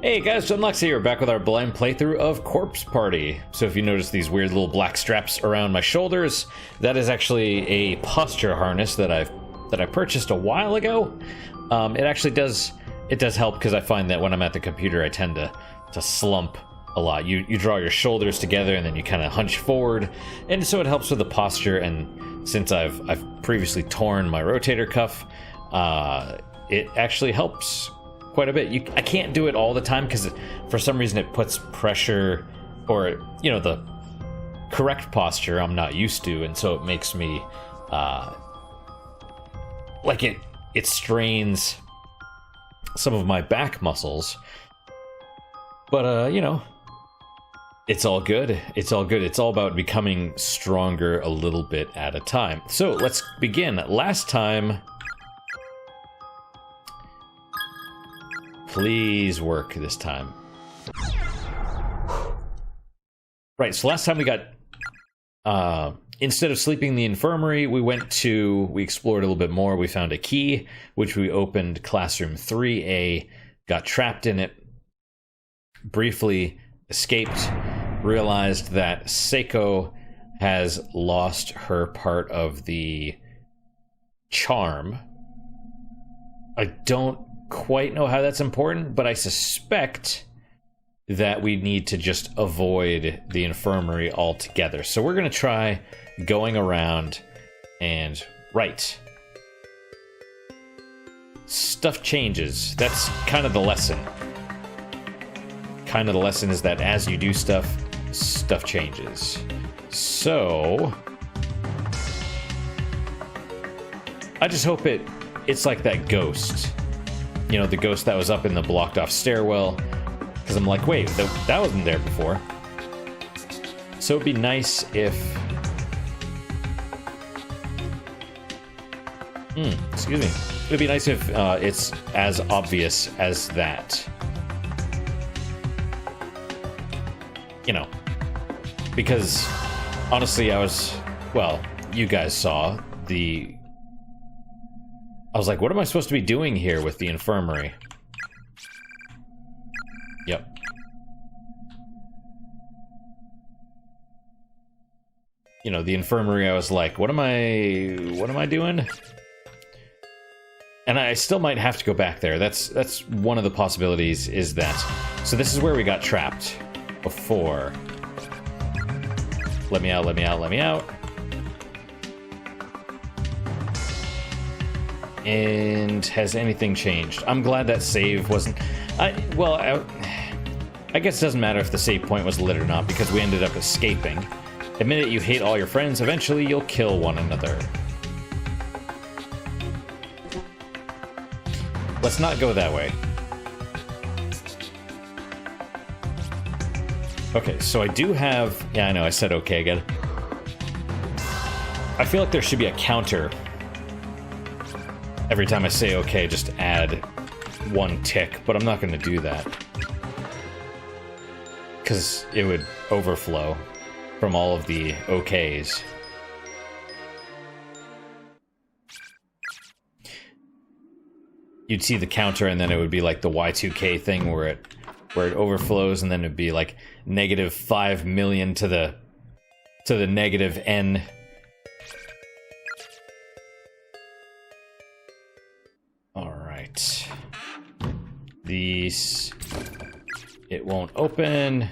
Hey guys, Dunlux here, back with our blind playthrough of Corpse Party. So if you notice these weird little black straps around my shoulders, that is actually a posture harness that I purchased a while ago. It actually does help because I find that when I'm at the computer I tend to slump a lot. You draw your shoulders together and then you kind of hunch forward, and so it helps with the posture. And since I've previously torn my rotator cuff, it actually helps quite a bit. I can't do it all the time because for some reason it puts pressure, or the correct posture I'm not used to, and so it makes me like it strains some of my back muscles. But it's all good. It's all good. It's all about becoming stronger a little bit at a time. So let's begin. Last time, please work this time. Right, so last time we got, instead of sleeping in the infirmary, we explored a little bit more. We found a key, which we opened classroom 3A, got trapped in it, briefly escaped, realized that Seiko has lost her part of the charm. I don't quite know how that's important, but I suspect that we need to just avoid the infirmary altogether. So we're going to try going around and... Right. Stuff changes. That's kind of the lesson. Kind of the lesson is that as you do stuff changes. So I just hope it's like that ghost. The ghost that was up in the blocked off stairwell. Because I'm like, wait, that wasn't there before. So it'd be nice if... excuse me. It'd be nice if it's as obvious as that. Because, honestly, you guys saw I was like, what am I supposed to be doing here with the infirmary? Yep. The infirmary, I was like, what am I doing? And I still might have to go back there. That's one of the possibilities, is that... So this is where we got trapped before. Let me out, let me out, let me out. And has anything changed? I'm glad that save wasn't... I guess it doesn't matter if the save point was lit or not, because we ended up escaping. Admit it, you hate all your friends, eventually you'll kill one another. Let's not go that way. Okay, so I do have... Yeah, I know, I said okay again. I feel like there should be a counter. Every time I say okay, just add one tick, but I'm not going to do that. Because it would overflow from all of the okays. You'd see the counter, and then it would be like the Y2K thing where it overflows, and then it'd be like negative 5 million to the negative n. All right. These, it won't open.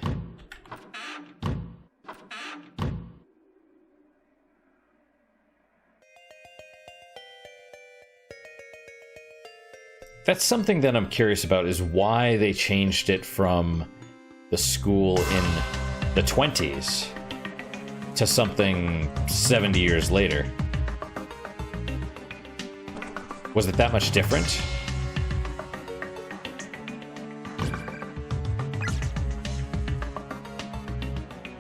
That's something that I'm curious about, is why they changed it from the school in the 20s to something 70 years later. Was it that much different?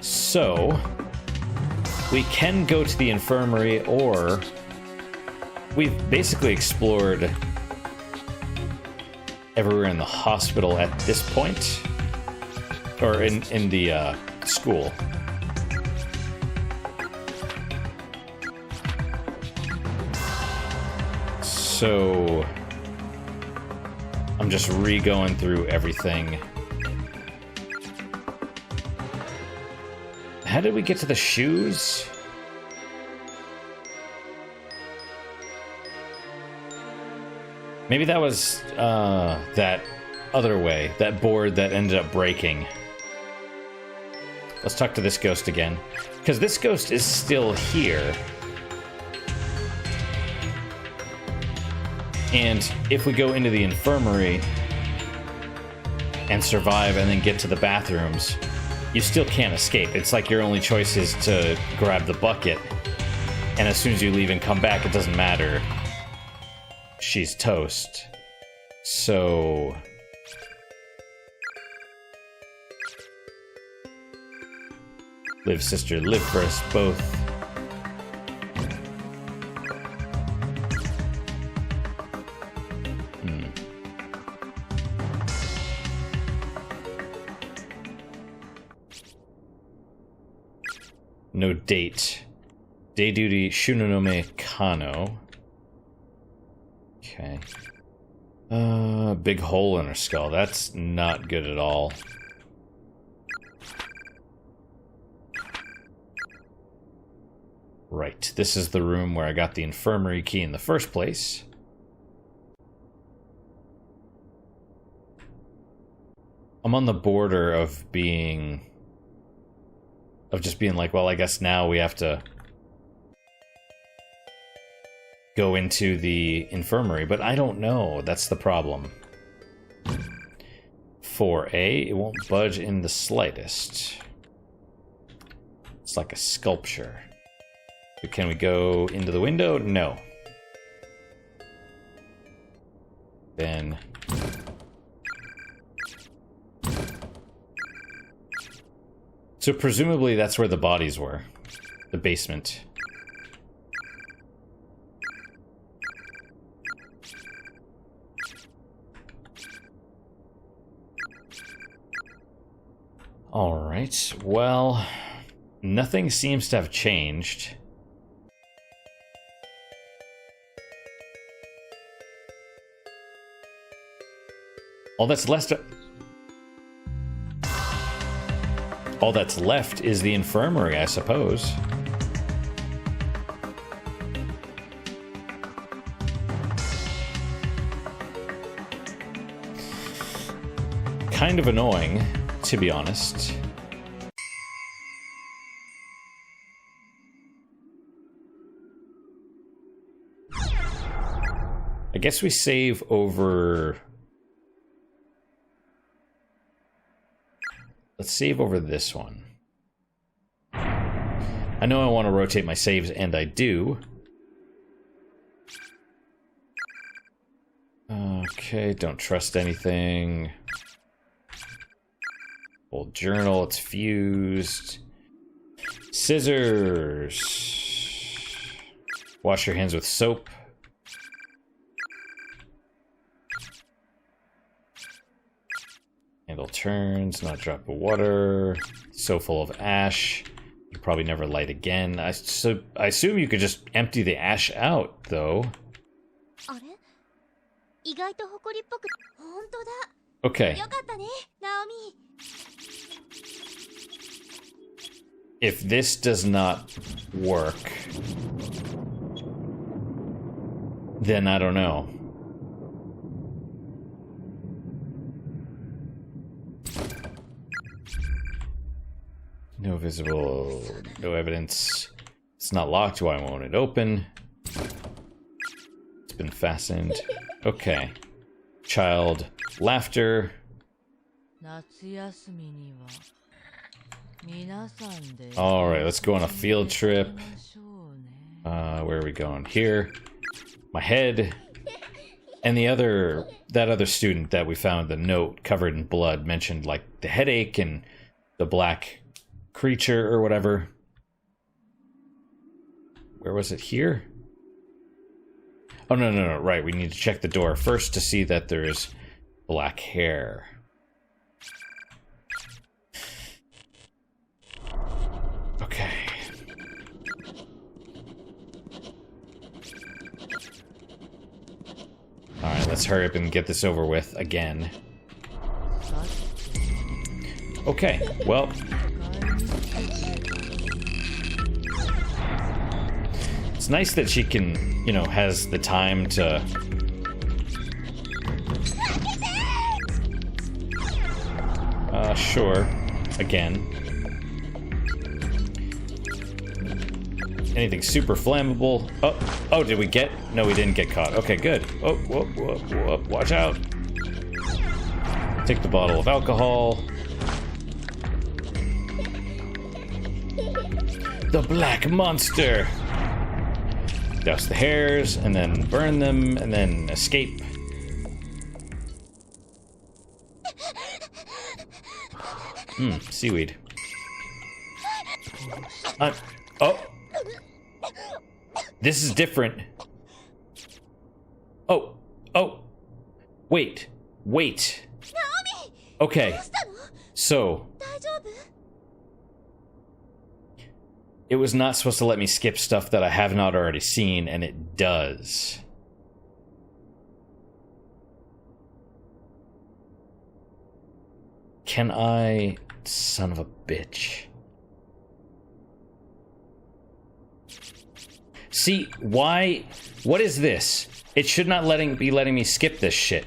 So, we can go to the infirmary, or we've basically explored everywhere in the hospital at this point, or in the school. So I'm just re-going through everything How did we get to the shoes? Maybe that was that other way, that board that ended up breaking. Let's talk to this ghost again, because this ghost is still here. And if we go into the infirmary and survive and then get to the bathrooms, you still can't escape. It's like your only choice is to grab the bucket, and as soon as you leave and come back, it doesn't matter. She's toast. So... live, sister, live for us both. No date. Day duty, Shunnome Kano. Okay. Big hole in her skull. That's not good at all. Right, this is the room where I got the infirmary key in the first place. I'm on the border of being... of just being like, well, I guess now we have to go into the infirmary, but I don't know. That's the problem. 4A, it won't budge in the slightest. It's like a sculpture. But can we go into the window? No. Then... so presumably that's where the bodies were. The basement. Alright, well... nothing seems to have changed. All that's left... all that's left is the infirmary, I suppose. Kind of annoying, to be honest. I guess we save over... let's save over this one. I know I want to rotate my saves, and I do. Okay, don't trust anything. Old journal, it's fused. Scissors. Wash your hands with soap. Handle turns, not a drop of water. So full of ash. You probably never light again. I assume you could just empty the ash out, though. Okay. If this does not work, then I don't know. No visible, no evidence. It's not locked. Why won't it open? It's been fastened. Okay. Child laughter. Alright, let's go on a field trip. Where are we going? Here. My head. And that other student that we found the note covered in blood mentioned like the headache and the black creature or whatever. Where was it? Here? Oh, no, right. We need to check the door first to see that there's black hair. Okay. Alright, let's hurry up and get this over with again. Okay, well... It's nice that she can, you know, has the time to... Sure. Again. Anything super flammable? Oh, did we get... No, we didn't get caught. Okay, good. Oh, whoop, whoop, whoop. Watch out. Take the bottle of alcohol. The black monster! Douse the hairs, and then burn them, and then escape. Seaweed. Oh! This is different. Oh! Wait. Okay. So... It was not supposed to let me skip stuff that I have not already seen, and it does. Can I... Son of a bitch. See, why... What is this? It should not be letting me skip this shit.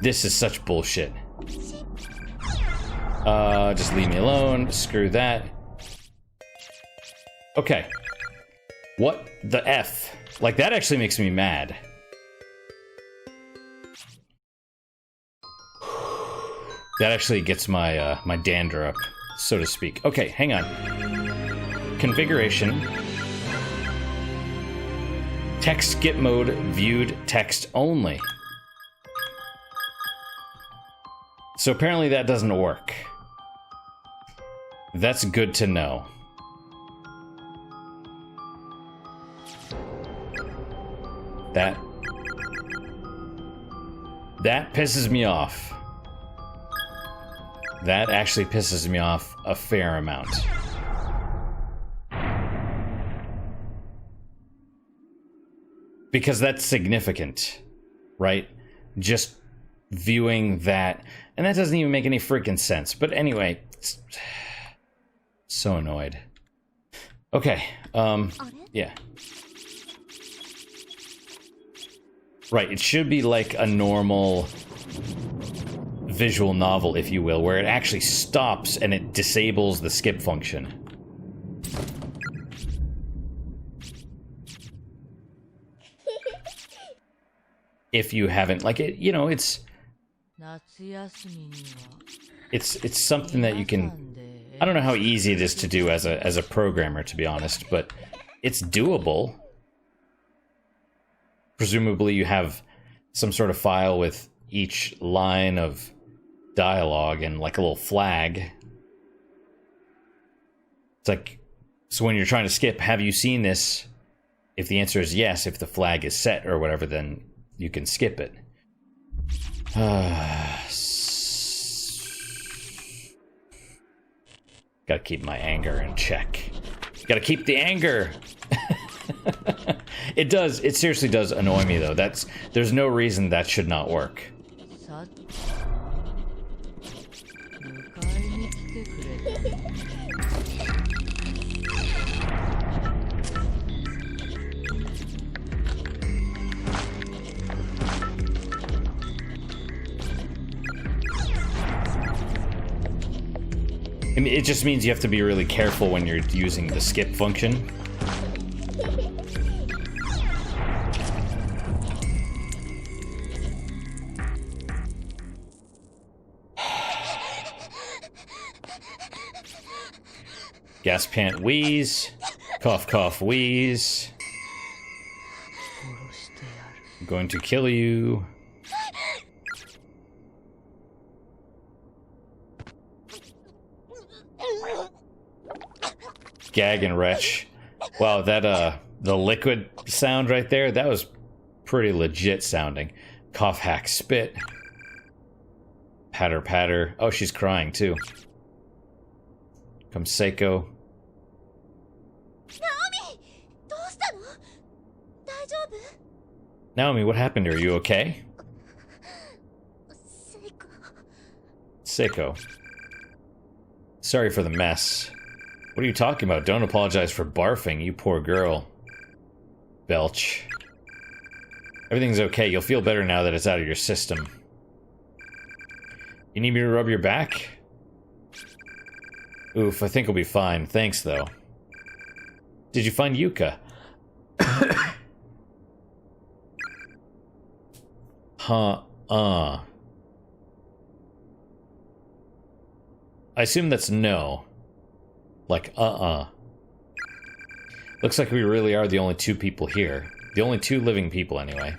This is such bullshit. Just leave me alone. Screw that. Okay. What the F? Like, that actually makes me mad. That actually gets my, my dander up, so to speak. Okay, hang on. Configuration. Text skip mode, viewed text only. So apparently that doesn't work. That's good to know. That pisses me off. That actually pisses me off a fair amount. Because that's significant, right? Just viewing that, and that doesn't even make any freaking sense. But anyway, so annoyed. Okay, yeah. Right, it should be like a normal visual novel, if you will, where it actually stops and it disables the skip function. If you haven't, like, it, you know, it's something that you can... I don't know how easy it is to do as a programmer, to be honest, but it's doable. Presumably you have some sort of file with each line of dialogue and like a little flag. It's like, so when you're trying to skip, have you seen this? If the answer is yes, if the flag is set or whatever, then you can skip it. Gotta keep my anger in check. Gotta keep the anger! It seriously does annoy me, though. There's no reason that should not work. I mean, it just means you have to be really careful when you're using the skip function. Gas pant wheeze. Cough cough wheeze. I'm going to kill you. Gag and retch. Wow, that the liquid sound right there, that was pretty legit sounding. Cough hack spit. Patter patter. Oh, she's crying too. Comes Seiko. Naomi, what happened? Are you okay? Seiko. Sorry for the mess. What are you talking about? Don't apologize for barfing, you poor girl. Belch. Everything's okay. You'll feel better now that it's out of your system. You need me to rub your back? Oof, I think we'll be fine. Thanks, though. Did you find Yuka? I assume that's no. Like, Looks like we really are the only two people here. The only two living people, anyway.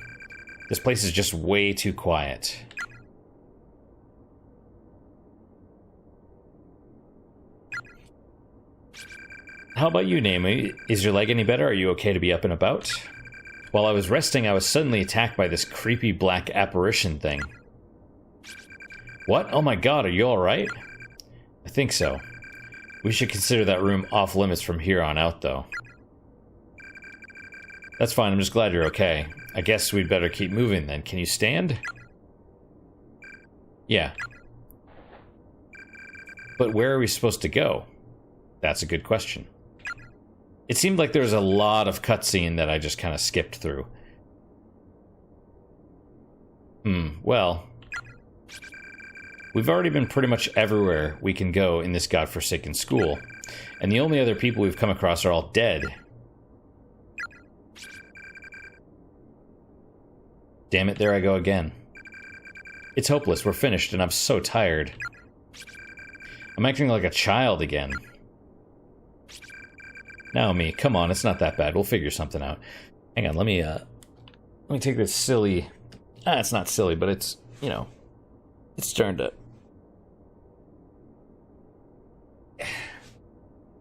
This place is just way too quiet. How about you, Naomi? Is your leg any better? Are you okay to be up and about? While I was resting, I was suddenly attacked by this creepy black apparition thing. What? Oh my god, are you alright? I think so. We should consider that room off limits from here on out, though. That's fine, I'm just glad you're okay. I guess we'd better keep moving then. Can you stand? Yeah. But where are we supposed to go? That's a good question. It seemed like there was a lot of cutscene that I just kind of skipped through. Well. We've already been pretty much everywhere we can go in this godforsaken school. And the only other people we've come across are all dead. Damn it, there I go again. It's hopeless, we're finished, and I'm so tired. I'm acting like a child again. Naomi, come on, it's not that bad. We'll figure something out. Hang on, let me take this silly... it's not silly, but it's, you know, it's starting to...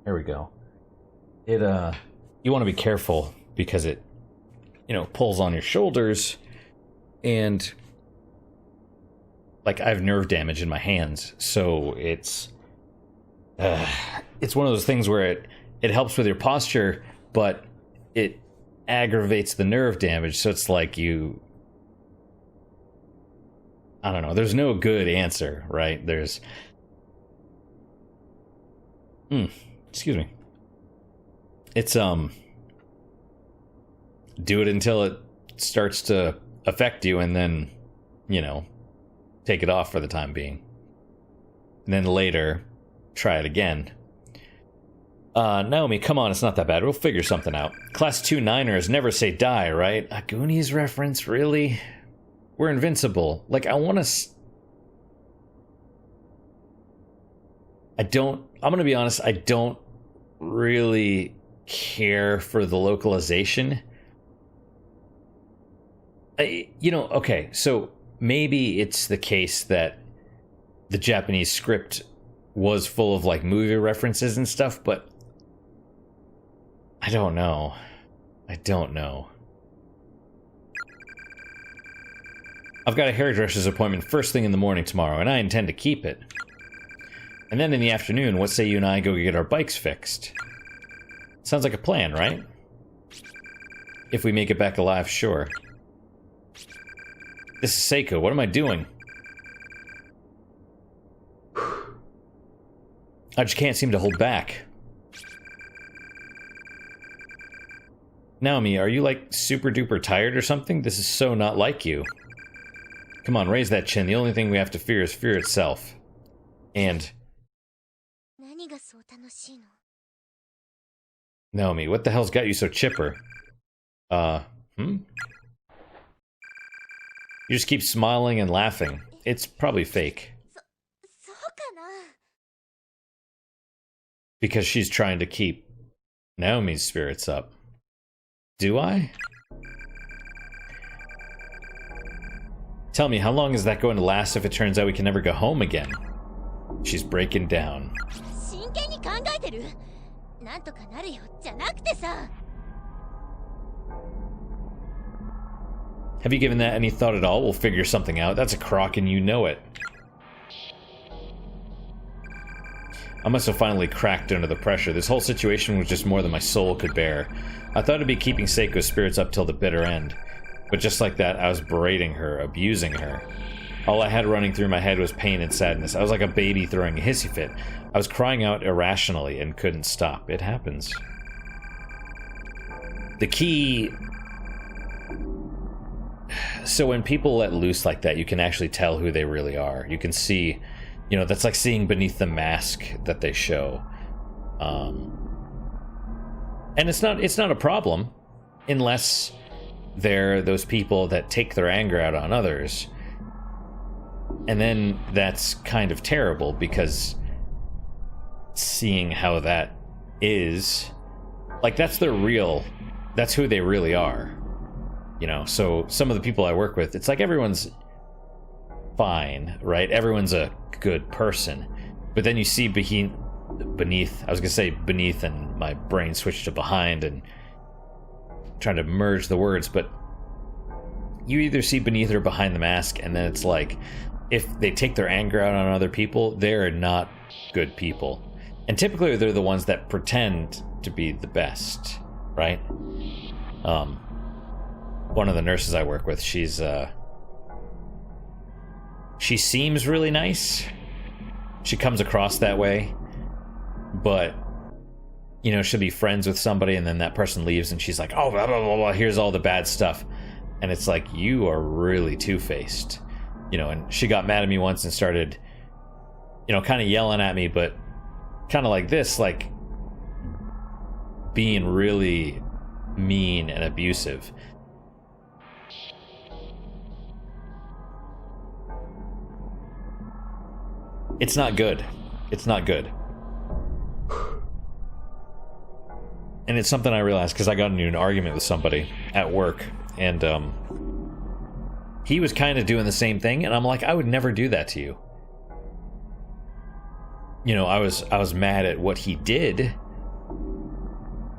There we go. It, you want to be careful, because it, you know, pulls on your shoulders, and... Like, I have nerve damage in my hands, so it's one of those things where it helps with your posture, but it aggravates the nerve damage, so it's like you... I don't know, there's no good answer, right? There's... excuse me. It's, do it until it starts to affect you, and then, you know, take it off for the time being. And then later, try it again. Naomi, come on, it's not that bad. We'll figure something out. Class 2 Niners never say die, right? A Goonies reference, really? We're invincible. Like, I'm gonna be honest, I don't really care for the localization. You know, okay, so maybe it's the case that the Japanese script was full of, like, movie references and stuff, but I don't know. I've got a hairdresser's appointment first thing in the morning tomorrow, and I intend to keep it. And then in the afternoon, what say you and I go get our bikes fixed? Sounds like a plan, right? If we make it back alive, sure. This is Seiko. What am I doing? I just can't seem to hold back. Naomi, are you, like, super duper tired or something? This is so not like you. Come on, raise that chin. The only thing we have to fear is fear itself. And... Naomi, what the hell's got you so chipper? You just keep smiling and laughing. It's probably fake. Because she's trying to keep Naomi's spirits up. Do I? Tell me, how long is that going to last if it turns out we can never go home again? She's breaking down. Have you given that any thought at all? We'll figure something out. That's a crock and you know it. I must have finally cracked under the pressure. This whole situation was just more than my soul could bear. I thought I'd be keeping Seiko's spirits up till the bitter end. But just like that, I was berating her, abusing her. All I had running through my head was pain and sadness. I was like a baby throwing a hissy fit. I was crying out irrationally and couldn't stop. It happens. The key... So when people let loose like that, you can actually tell who they really are. You can see, you know, that's like seeing beneath the mask that they show. And it's not a problem unless they're those people that take their anger out on others. And then that's kind of terrible, because seeing how that is, like, that's who they really are. You know, so some of the people I work with, it's like everyone's fine, right? Everyone's a good person. But then you see beneath, I was gonna say beneath, and my brain switched to behind and trying to merge the words, but you either see beneath or behind the mask, and then it's like, if they take their anger out on other people, they're not good people. And typically they're the ones that pretend to be the best, right? One of the nurses I work with, she seems really nice. She comes across that way, but, you know, she'll be friends with somebody and then that person leaves and she's like, oh, blah, blah, blah, blah, here's all the bad stuff. And it's like, you are really two-faced. You know, and she got mad at me once and started, you know, kind of yelling at me, but kind of like this, like being really mean and abusive. It's not good. It's not good. And it's something I realized because I got into an argument with somebody at work, and he was kind of doing the same thing, and I'm like, I would never do that to you. You know, I was mad at what he did,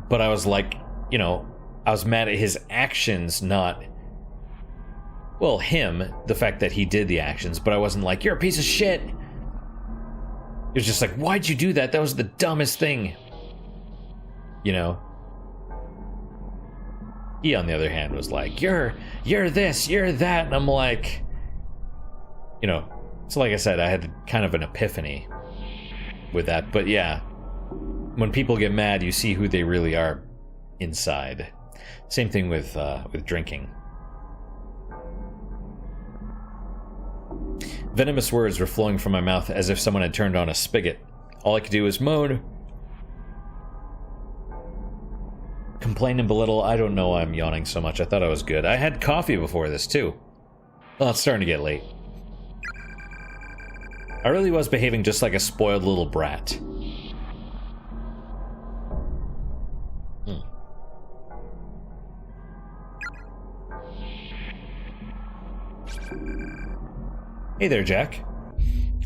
but I was like, you know, I was mad at his actions, not, well, him, the fact that he did the actions, but I wasn't like, you're a piece of shit. It was just like, why'd you do that? That was the dumbest thing. You know? He, on the other hand, was like, you're this, you're that. And I'm like, you know, so like I said, I had kind of an epiphany with that. But yeah, when people get mad, you see who they really are inside. Same thing with drinking. Venomous words were flowing from my mouth as if someone had turned on a spigot. All I could do was moan. Complain and belittle. I don't know why I'm yawning so much. I thought I was good. I had coffee before this, too. Well, it's starting to get late. I really was behaving just like a spoiled little brat. Hey there, Jack.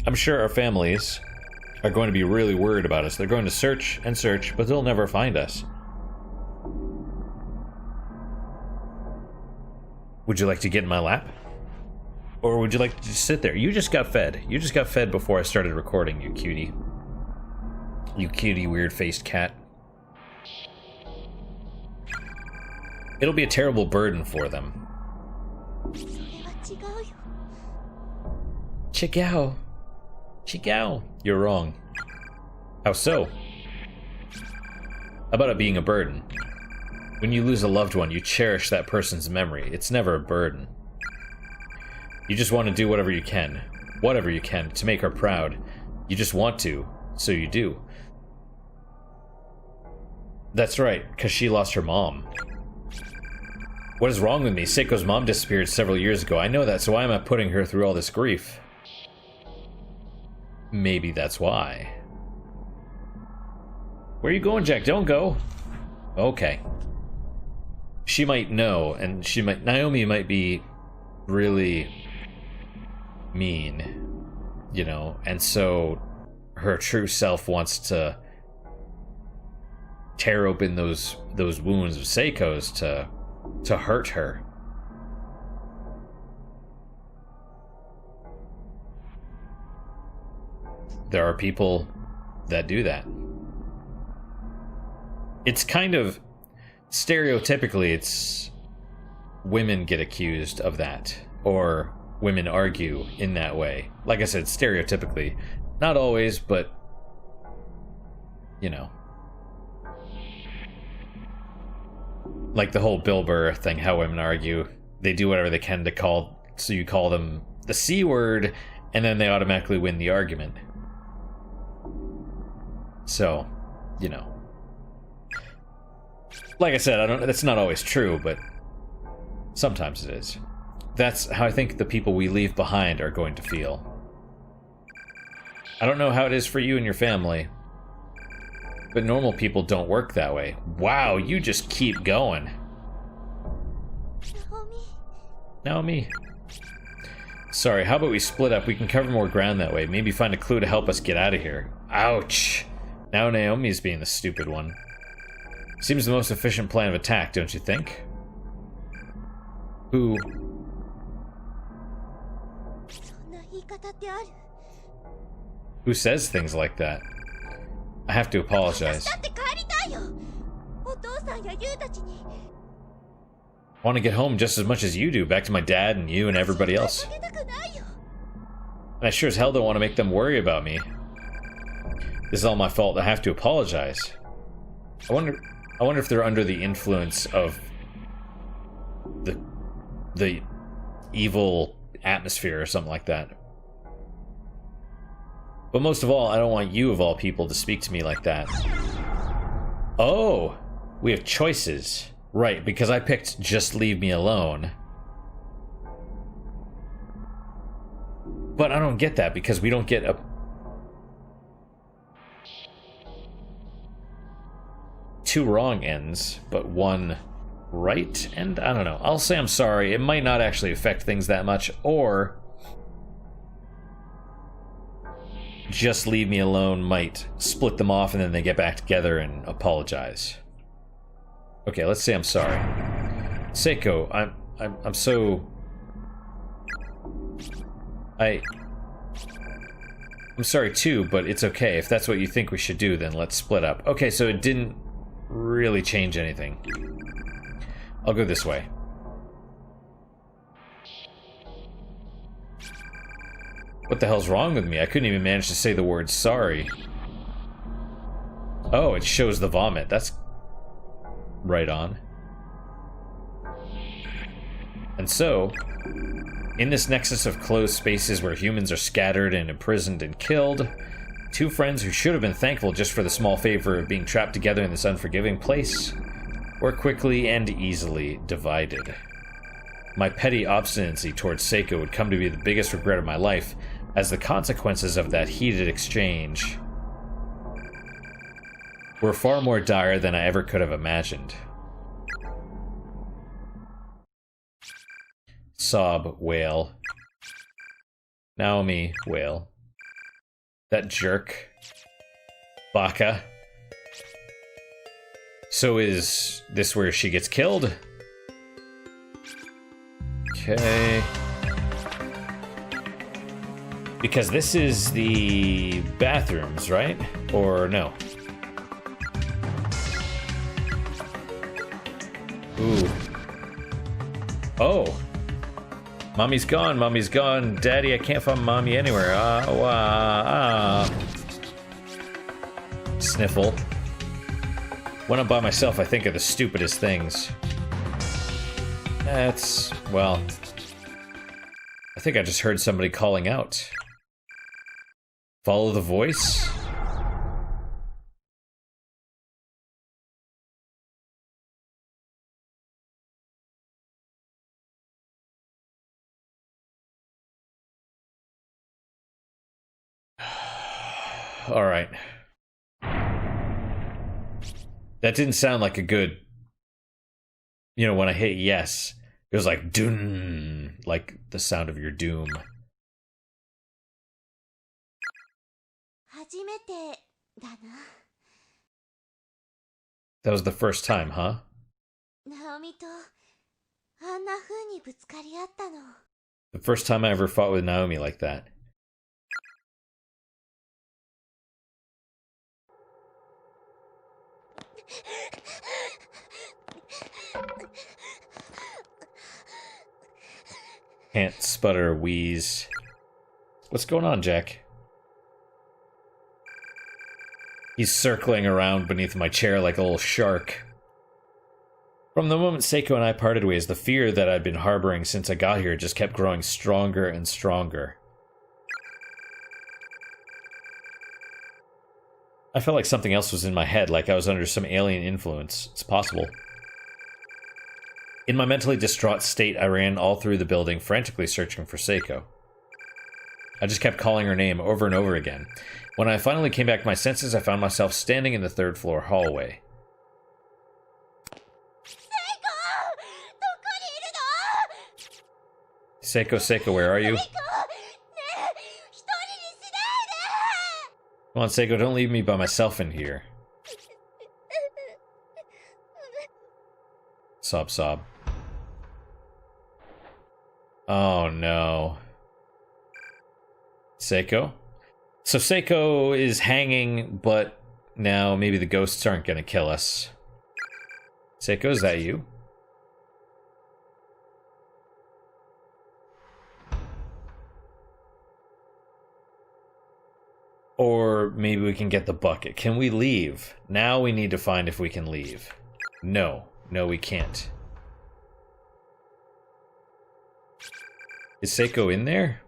I'm sure our families are going to be really worried about us. They're going to search and search, but they'll never find us. Would you like to get in my lap? Or would you like to just sit there? You just got fed. You just got fed before I started recording, you cutie. You cutie weird-faced cat. It'll be a terrible burden for them. Chigao. Chigao. You're wrong. How so? How about it being a burden? When you lose a loved one, you cherish that person's memory. It's never a burden. You just want to do whatever you can to make her proud. You just want to, so you do. That's right, because she lost her mom. What is wrong with me? Seiko's mom disappeared several years ago. I know that, so why am I putting her through all this grief? Maybe that's why. Where are you going, Jack? Don't go. Okay. She might know, and Naomi might be really mean, you know, and so her true self wants to tear open those wounds of Seiko's to hurt her. There are people that do that. It's kind of stereotypically, it's women get accused of that, or women argue in that way. Like I said, stereotypically. Not always, but, you know. Like the whole Bill Burr thing, how women argue. They do whatever they can to call, so you call them the C word, and then they automatically win the argument. So, you know. Like I said, that's not always true, but sometimes it is. That's how I think the people we leave behind are going to feel. I don't know how it is for you and your family, but normal people don't work that way. Wow, you just keep going. Naomi. Sorry, how about we split up? We can cover more ground that way. Maybe find a clue to help us get out of here. Ouch. Now Naomi's being the stupid one. Seems the most efficient plan of attack, don't you think? Who says things like that? I have to apologize. I want to get home just as much as you do, back to my dad and you and everybody else. And I sure as hell don't want to make them worry about me. This is all my fault. I have to apologize. I wonder if they're under the influence of the evil atmosphere or something like that. But most of all, I don't want you, of all people, to speak to me like that. Oh, we have choices. Right, because I picked just leave me alone. But I don't get that, because we don't get a... two wrong ends, but one right end? I don't know. I'll say I'm sorry. It might not actually affect things that much, or... just leave me alone might split them off and then they get back together and apologize. Okay, let's say I'm sorry. Seiko, I'm so... I'm sorry too, but it's okay. If that's what you think we should do, then let's split up. Okay, so it didn't really change anything. I'll go this way. What the hell's wrong with me? I couldn't even manage to say the word sorry. Oh, it shows the vomit. That's right on. And so, in this nexus of closed spaces where humans are scattered and imprisoned and killed, two friends who should have been thankful just for the small favor of being trapped together in this unforgiving place were quickly and easily divided. My petty obstinacy towards Seiko would come to be the biggest regret of my life, as the consequences of that heated exchange were far more dire than I ever could have imagined. Sob, wail. Naomi, wail. That jerk. Baka. So is this where she gets killed? Okay. Because this is the bathrooms, right? Or no? Ooh. Oh. Mommy's gone, Mommy's gone. Daddy, I can't find Mommy anywhere. Sniffle. When I'm by myself, I think of the stupidest things. That's, well... I think I just heard somebody calling out. Follow the voice? All right. That didn't sound like a good... You know, when I hit yes, it was like doom, like the sound of your doom. That was the first time, huh? The first time I ever fought with Naomi like that. Can't sputter or wheeze. What's going on, Jack? He's circling around beneath my chair like a little shark. From the moment Seiko and I parted ways, the fear that I'd been harboring since I got here just kept growing stronger and stronger. I felt like something else was in my head, like I was under some alien influence. It's possible. In my mentally distraught state, I ran all through the building, frantically searching for Seiko. I just kept calling her name over and over again. When I finally came back to my senses, I found myself standing in the third-floor hallway. Seiko, where are you? Come on, Seiko, don't leave me by myself in here. Sob, sob. Oh, no. Seiko? So Seiko is hanging, but now maybe the ghosts aren't gonna kill us. Seiko, is that you? Or maybe we can get the bucket. Can we leave? Now we need to find if we can leave. No. No, we can't. Is Seiko in there?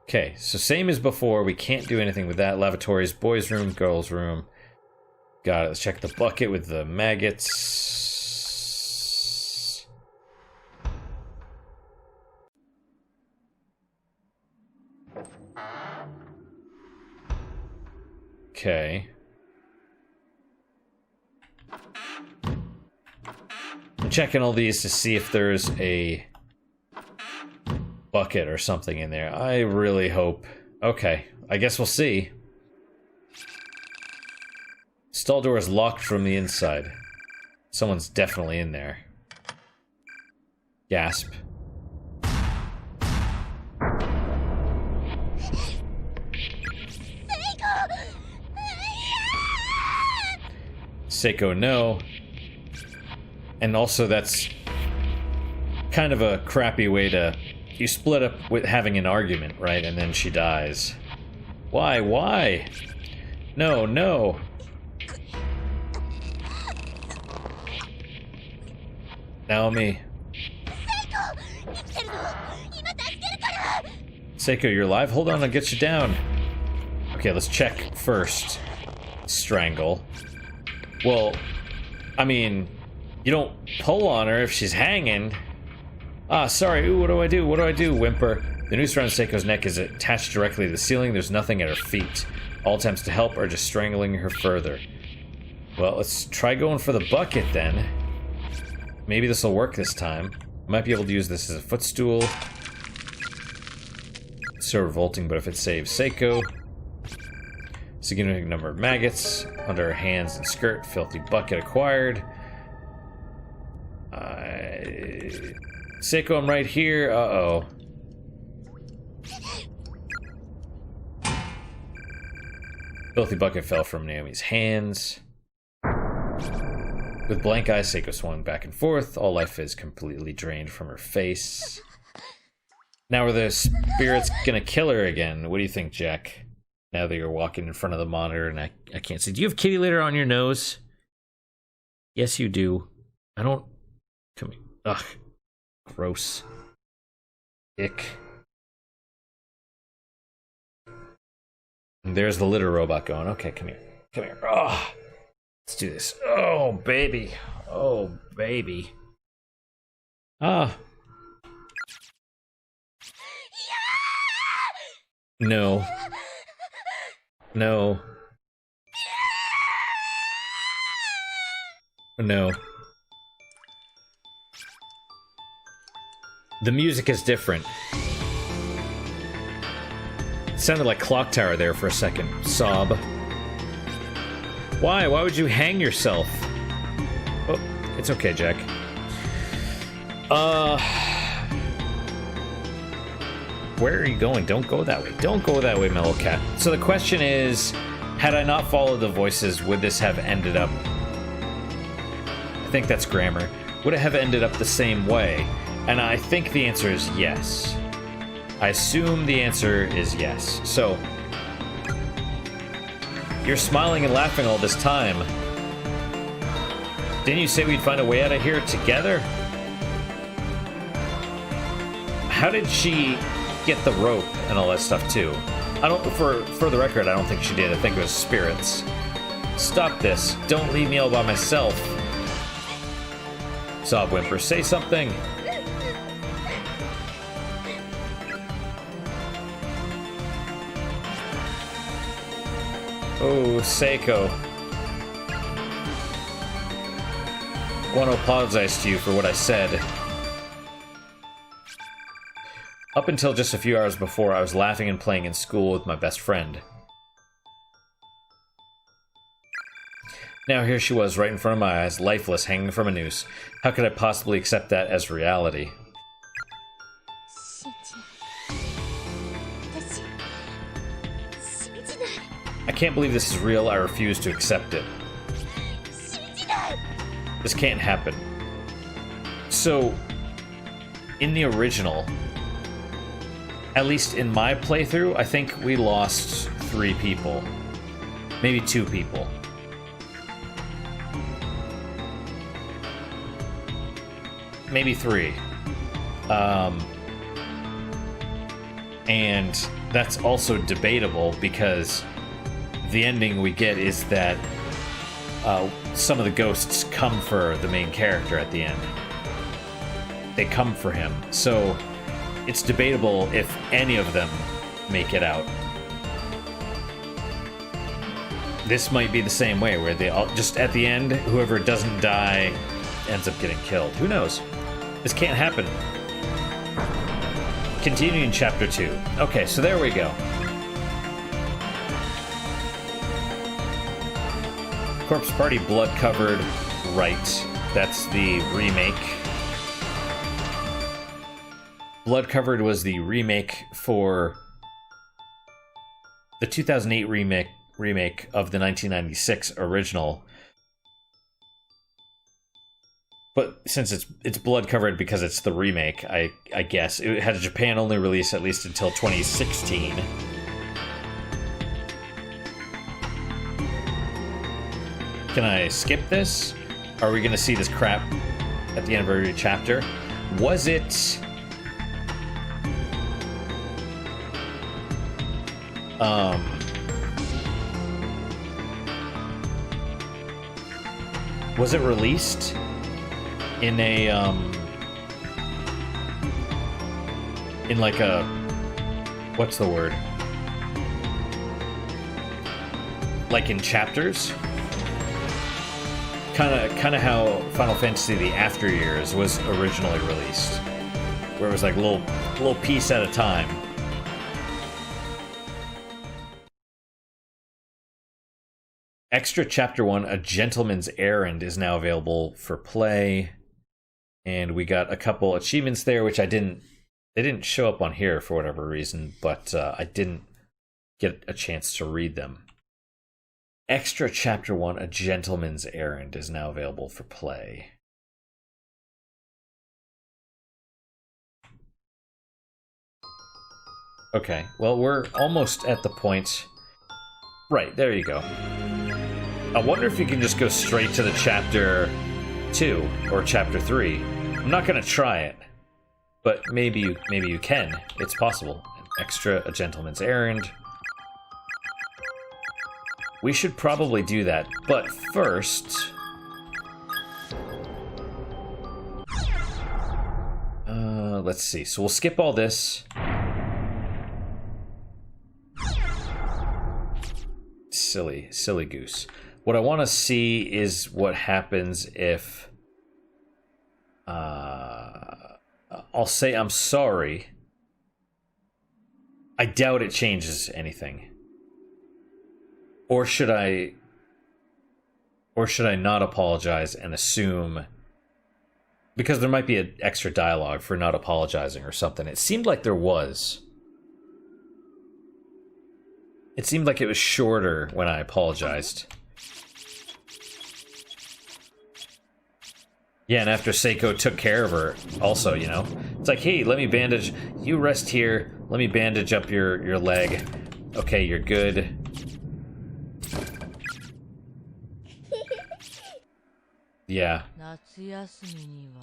Okay, so same as before. We can't do anything with that. Lavatories, boys' room, girls' room. Got it. Let's check the bucket with the maggots. Okay. I'm checking all these to see if there's a bucket or something in there. I really hope. Okay, I guess we'll see. Stall door is locked from the inside. Someone's definitely in there. Gasp. Seiko, no. And also that's kind of a crappy way to... You split up with having an argument, right? And then she dies. Why? Why? No, no. Naomi. Seiko, you're alive? Hold on, I'll get you down. Okay, let's check first. Strangle. Well, I mean, you don't pull on her if she's hanging. Ah, sorry, ooh, what do I do? What do I do? Whimper. The noose around Seiko's neck is attached directly to the ceiling. There's nothing at her feet. All attempts to help are just strangling her further. Well, let's try going for the bucket then. Maybe this will work this time. I might be able to use this as a footstool. So revolting, but if it saves Seiko. Significant number of maggots under her hands and skirt. Filthy bucket acquired. Seiko, I'm right here. Uh-oh. Filthy bucket fell from Naomi's hands. With blank eyes, Seiko swung back and forth. All life is completely drained from her face. Now are the spirits gonna kill her again? What do you think, Jack? Now that you're walking in front of the monitor and I can't see. Do you have kitty litter on your nose? Yes, you do. I don't... Come here. Ugh. Gross. Ick. And there's the litter robot going. Okay, come here. Come here. Oh, let's do this. Oh, baby. Oh, baby. Ah. No. No. No. The music is different. It sounded like Clock Tower there for a second. Sob. Why? Why would you hang yourself? Oh, it's okay, Jack. Where are you going? Don't go that way. Don't go that way, Mellow Cat. So the question is, had I not followed the voices, would this have ended up... I think that's grammar. would it have ended up the same way? And I think the answer is yes. I assume the answer is yes. So, you're smiling and laughing all this time. Didn't you say we'd find a way out of here together? How did she get the rope and all that stuff too? I don't, for the record, I don't think she did. I think it was spirits. Stop this. Don't leave me all by myself. Sob Whimper, say something. Oh, Seiko. I want to apologize to you for what I said. Up until just a few hours before, I was laughing and playing in school with my best friend. Now here she was, right in front of my eyes, lifeless, hanging from a noose. How could I possibly accept that as reality? I can't believe this is real. I refuse to accept it. This can't happen. So, in the original, at least in my playthrough, I think we lost 3 people. Maybe 2 people. Maybe 3. And that's also debatable because the ending we get is that some of the ghosts come for the main character at the end. They come for him. So it's debatable if any of them make it out. This might be the same way, where they all, just at the end, whoever doesn't die ends up getting killed. Who knows? This can't happen. Continuing chapter 2. Okay, so there we go. Corpse Party Blood Covered, right. That's the remake. Blood Covered was the remake for the 2008 remake of the 1996 original. But since it's blood covered because it's the remake, I guess it had a Japan only release at least until 2016. Can I skip this? Are we gonna see this crap at the end of every chapter? Was it was it released in a in like a, what's the word? Like in chapters? Kind of how Final Fantasy the After Years was originally released, where it was like a little piece at a time. Extra Chapter 1, A Gentleman's Errand, is now available for play. And we got a couple achievements there, which they didn't show up on here for whatever reason, but I didn't get a chance to read them. Extra Chapter 1, A Gentleman's Errand, is now available for play. Okay, well, we're almost at the point. Right, there you go. I wonder if you can just go straight to the Chapter 2 or Chapter 3. I'm not going to try it, but maybe you can. It's possible. Extra A Gentleman's Errand. We should probably do that, but first... let's see. So we'll skip all this. Silly goose. What I want to see is what happens if... I'll say I'm sorry. I doubt it changes anything. Or should I not apologize and assume, because there might be an extra dialogue for not apologizing or something. It seemed like there was. It seemed like it was shorter when I apologized. Yeah, and after Seiko took care of her, also, you know, it's like, hey, let me bandage. You rest here. Let me bandage up your leg. Okay, you're good. Yeah. 夏休みには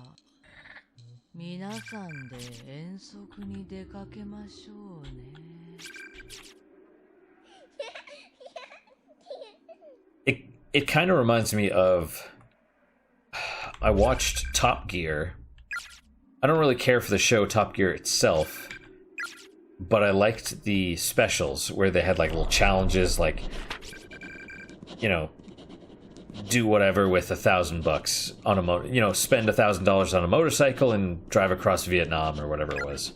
皆さんで遠足に出かけましょうね。It kind of reminds me of, I watched Top Gear. I don't really care for the show Top Gear itself, but I liked the specials where they had like little challenges, like, you know, do whatever with $1,000 on a you know, spend $1,000 on a motorcycle and drive across Vietnam or whatever it was.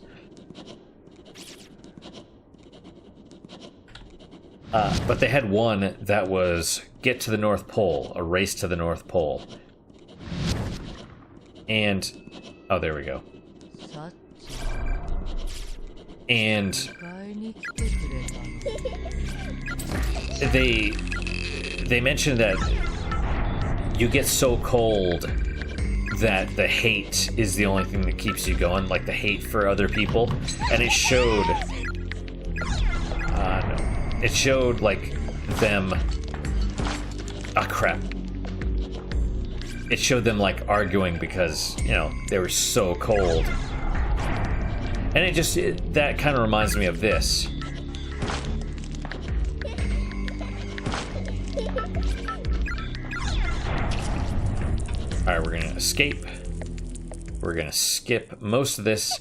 But they had one that was get to the North Pole, a race to the North Pole. And, oh, there we go. And they mentioned that you get so cold that the hate is the only thing that keeps you going, like the hate for other people. And it showed, no. It showed, like, them, ah, crap. It showed them, like, arguing because, you know, they were so cold. And it just, that kind of reminds me of this. Alright, we're gonna escape. We're gonna skip most of this.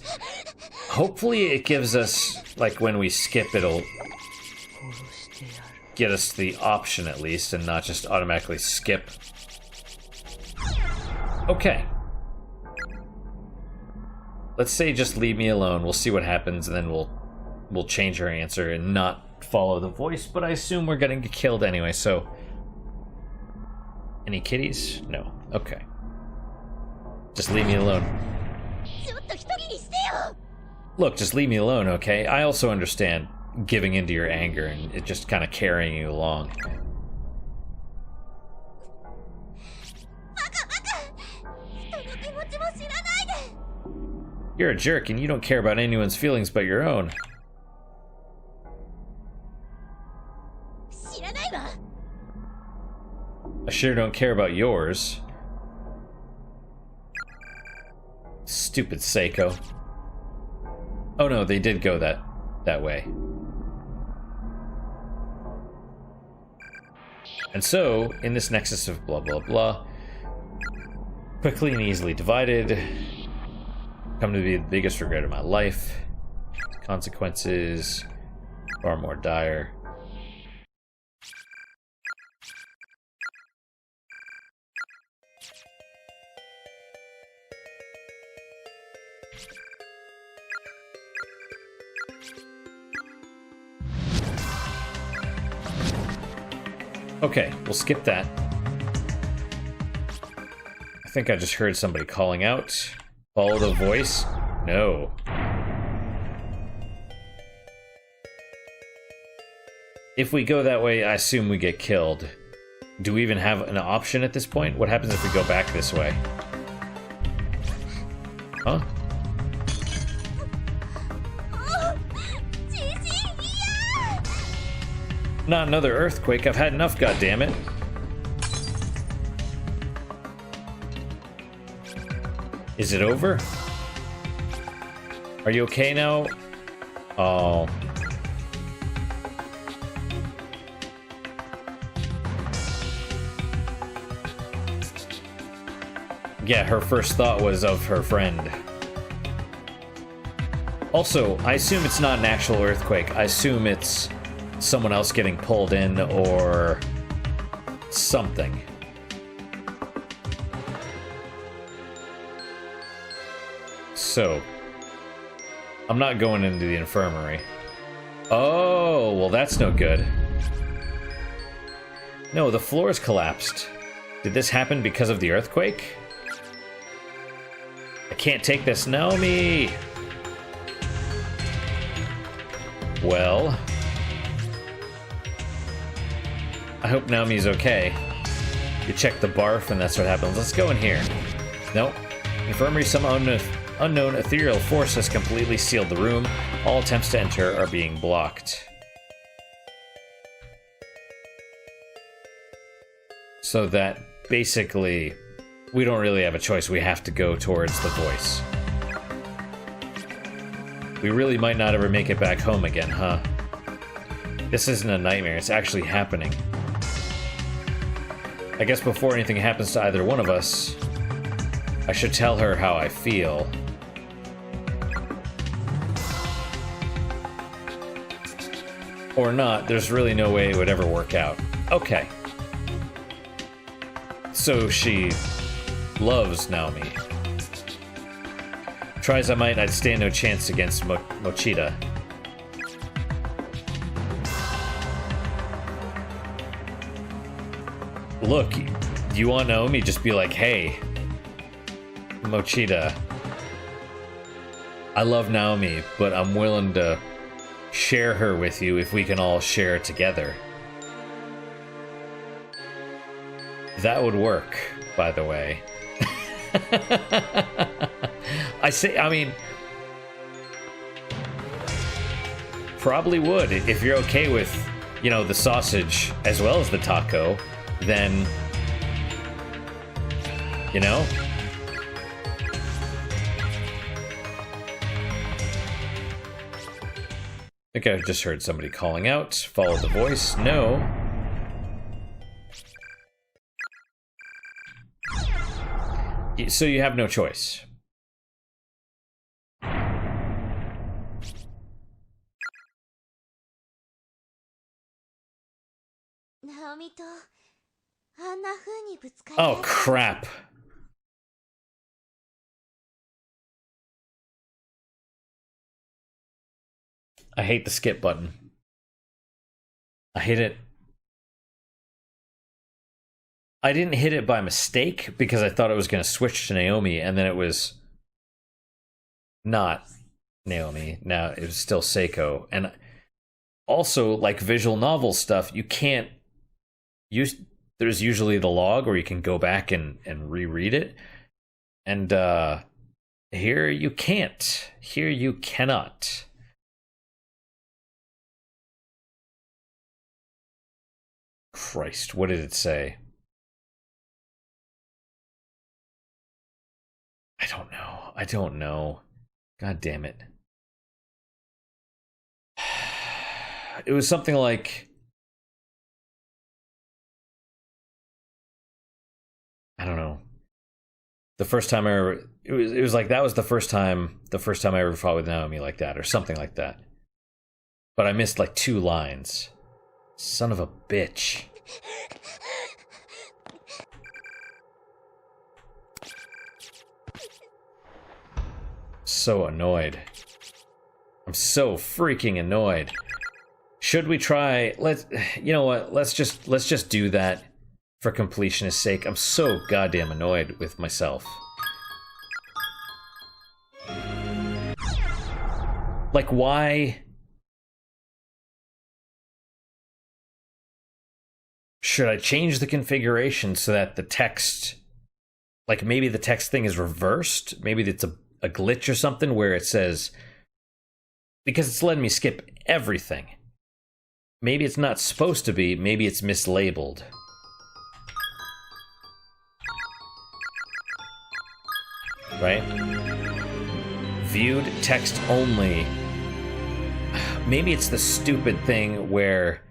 Hopefully it gives us, like, when we skip, it'll get us the option at least, and not just automatically skip. Okay. Let's say just leave me alone. We'll see what happens, and then we'll change our answer and not follow the voice, but I assume we're gonna get killed anyway, so... Any kitties? No. Okay. Just leave me alone. Look, just leave me alone, okay? I also understand giving into your anger and it just kind of carrying you along. You're a jerk and you don't care about anyone's feelings but your own. I sure don't care about yours. Stupid Seiko. Oh no, they did go that way. And so, in this nexus of blah blah blah, quickly and easily divided, come to be the biggest regret of my life. Consequences far more dire. Okay, we'll skip that. I think I just heard somebody calling out. Follow the voice? No. If we go that way, I assume we get killed. Do we even have an option at this point? What happens if we go back this way? Huh? Not another earthquake. I've had enough, goddammit. Is it over? Are you okay now? Oh. Yeah, her first thought was of her friend. Also, I assume it's not an actual earthquake. I assume it's someone else getting pulled in or something. So, I'm not going into the infirmary. Oh, well that's no good. No, the floor's collapsed. Did this happen because of the earthquake? I can't take this, Naomi! Well... I hope Naomi's okay. You check the barf and that's what happens. Let's go in here. No. Infirmary, some unknown ethereal force has completely sealed the room. All attempts to enter are being blocked. So that basically, we don't really have a choice. We have to go towards the voice. We really might not ever make it back home again, huh? This isn't a nightmare, it's actually happening. I guess before anything happens to either one of us, I should tell her how I feel. Or not, there's really no way it would ever work out. Okay. So she loves Naomi. Try as I might, I'd stand no chance against Mochida. Look, you want Naomi? Just be like, hey, Mochida, I love Naomi, but I'm willing to share her with you if we can all share together. That would work, by the way. I mean, probably would. If you're okay with, you know, the sausage as well as the taco, then, you know? I think I've just heard somebody calling out. Follow the voice. No. So you have no choice. Oh, crap. I hate the skip button. I hate it. I didn't hit it by mistake because I thought it was going to switch to Naomi, and then it was not Naomi. Now it was still Seiko. And also, like visual novel stuff, you can't use. There's usually the log where you can go back and reread it. And here you can't. Here you cannot. Christ, what did it say? I don't know. I don't know. God damn it. It was something like, I don't know. The first time I ever, it was like that was the first time I ever fought with Naomi like that, or something like that. But I missed like 2 lines. Son of a bitch. So annoyed. I'm so freaking annoyed. Should we try? You know what? Let's just do that for completionist's sake. I'm so goddamn annoyed with myself. Like, why? Should I change the configuration so that the text, like maybe the text thing is reversed? Maybe it's a glitch or something where it says, because it's letting me skip everything. Maybe it's not supposed to be, maybe it's mislabeled. Right? Viewed text only. Maybe it's the stupid thing where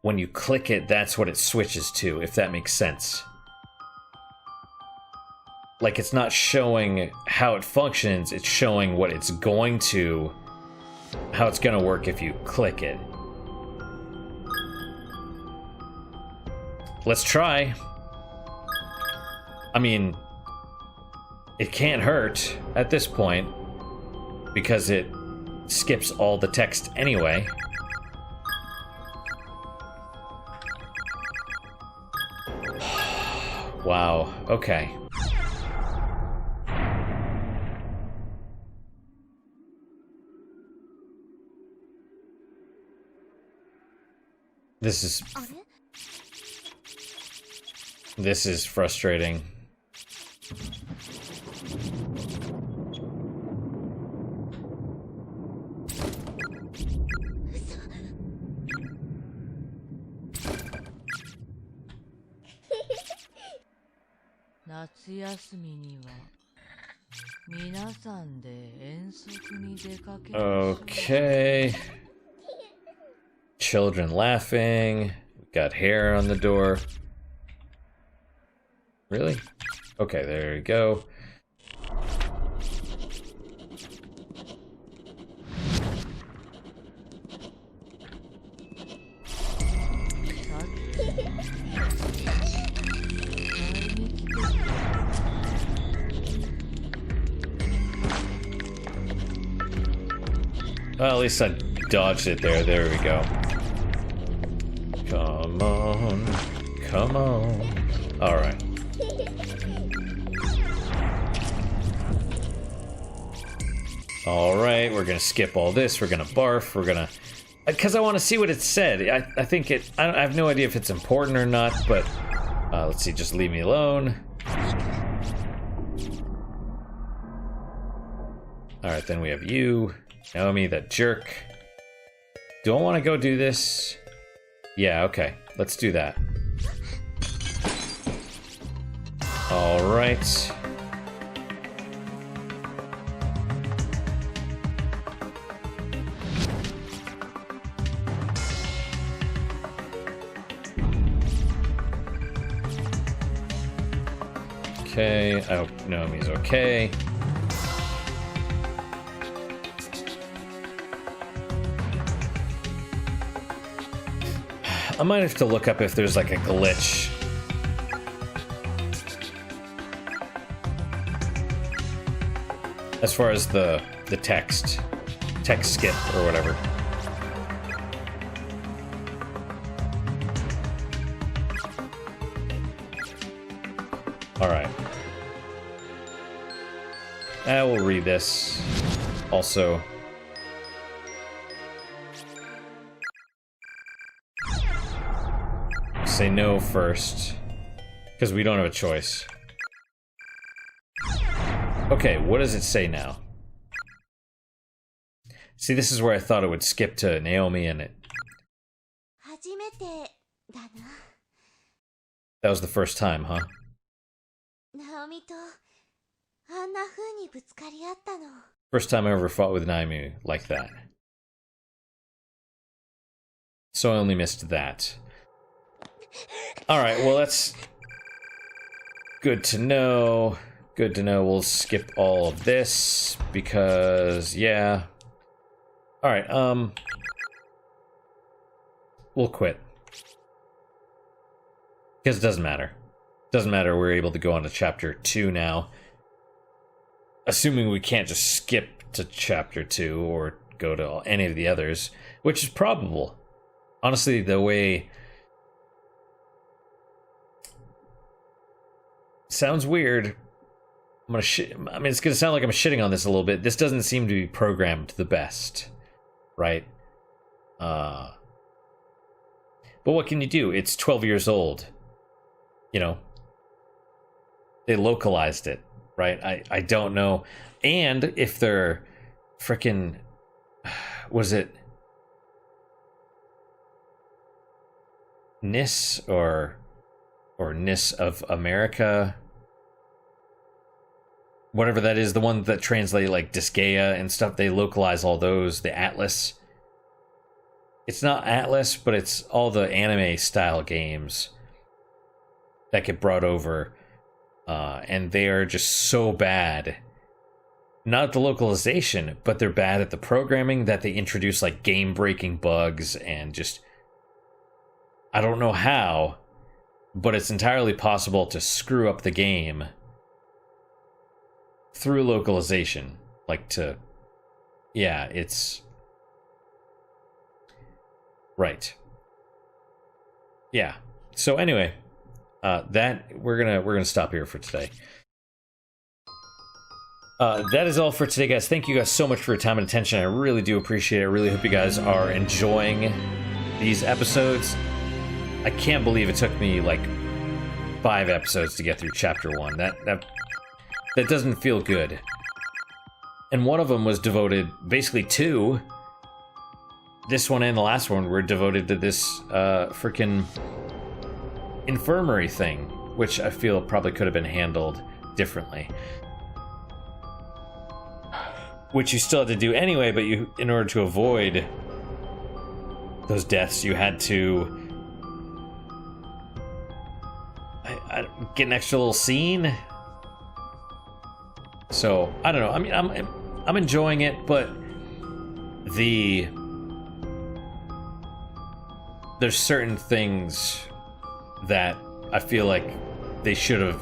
when you click it, that's what it switches to, if that makes sense. Like, it's not showing how it functions, it's showing what it's going to, how it's going to work if you click it. Let's try. I mean, it can't hurt at this point, because it skips all the text anyway. Wow, okay. This is frustrating. 夏休みには皆さんで遠足に出かけましょう。 Okay. Children laughing. Got hair on the door. Really? Okay, there you go. Well, at least I dodged it there. There we go. Come on. Come on. Alright. Alright, we're gonna skip all this. We're gonna barf. We're gonna... Because I want to see what it said. I think it... I have no idea if it's important or not, but... let's see, just leave me alone. Alright, then we have you. Naomi, that jerk. Do I want to go do this? Yeah, okay. Let's do that. Alright. Okay, I hope Naomi's okay. I might have to look up if there's like a glitch. As far as the text skip or whatever. All right. I will read this also. Say no first, because we don't have a choice. Okay, what does it say now? See, this is where I thought it would skip to Naomi and it. That was the first time, huh? First time I ever fought with Naomi like that. So I only missed that. Alright, well that's good to know. Good to know. We'll skip all of this because, yeah. Alright, we'll quit. Because it doesn't matter. Doesn't matter, we're able to go on to chapter 2 now. Assuming we can't just skip to chapter 2 or go to any of the others, which is probable. Honestly, the way... Sounds weird. I mean, it's gonna sound like I'm shitting on this a little bit. This doesn't seem to be programmed the best, right? But what can you do? It's 12 years old. You know, they localized it, right? I don't know. And if they're frickin', was it Nis or Nis of America, whatever that is, the one that translate like Disgaea and stuff, they localize all those, the Atlas. It's not Atlas, but it's all the anime style games that get brought over, and they are just so bad. Not at the localization, but they're bad at the programming that they introduce like game-breaking bugs and just... I don't know how, but it's entirely possible to screw up the game through localization. Like to... Yeah, it's... Right. Yeah. So anyway, that we're gonna stop here for today. That is all for today, guys. Thank you guys so much for your time and attention. I really do appreciate it. I really hope you guys are enjoying these episodes. I can't believe it took me like 5 episodes to get through chapter 1. That doesn't feel good. And one of them was devoted, basically 2. This one and the last one were devoted to this freaking infirmary thing. which I feel probably could have been handled differently. Which you still had to do anyway, but you, in order to avoid those deaths, you had to get an extra little scene. So I don't know. I mean, I'm enjoying it, but there's certain things that I feel like they should have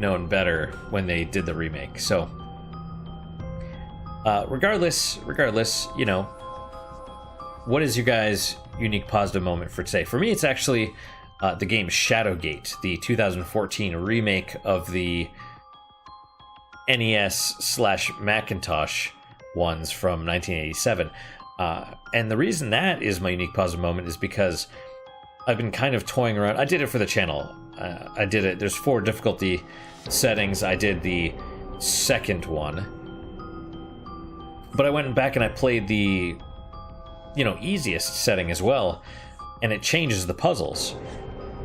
known better when they did the remake. So regardless, you know, what is your guys' unique positive moment for today? For me, it's actually the game Shadowgate, the 2014 remake of the NES/Macintosh ones from 1987. And the reason that is my unique positive moment is because I've been kind of toying around. I did it for the channel. I did it. There's 4 difficulty settings. I did the second one. But I went back and I played the, you know, easiest setting as well. And it changes the puzzles.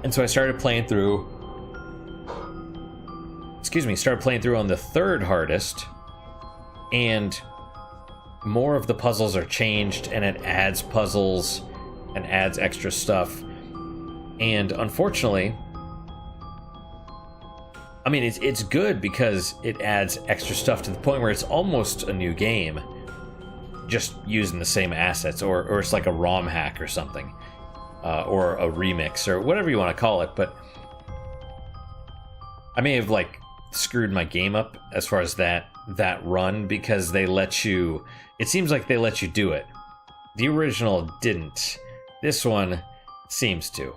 And so I started playing through... started playing through on the third hardest. And more of the puzzles are changed, and it adds puzzles and adds extra stuff. And unfortunately, I mean, it's good because it adds extra stuff to the point where it's almost a new game, just using the same assets, or it's like a ROM hack or something, or a remix, or whatever you want to call it. But I may have like screwed my game up as far as that run, because they let you, it seems like they let you do it. The original didn't. This one seems to.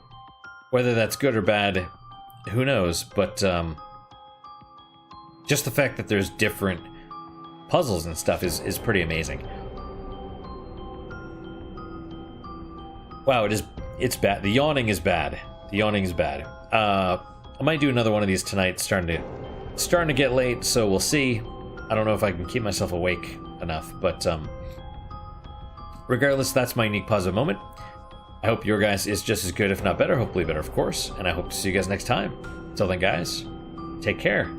Whether that's good or bad, who knows, but just the fact that there's different puzzles and stuff is pretty amazing. Wow, it's bad. The yawning is bad. The yawning is bad. I might do another one of these tonight. It's starting to get late, so we'll see. I don't know if I can keep myself awake enough, but regardless, that's my unique positive moment. I hope your guys is just as good, if not better, hopefully better, of course, and I hope to see you guys next time. Until then, guys, take care.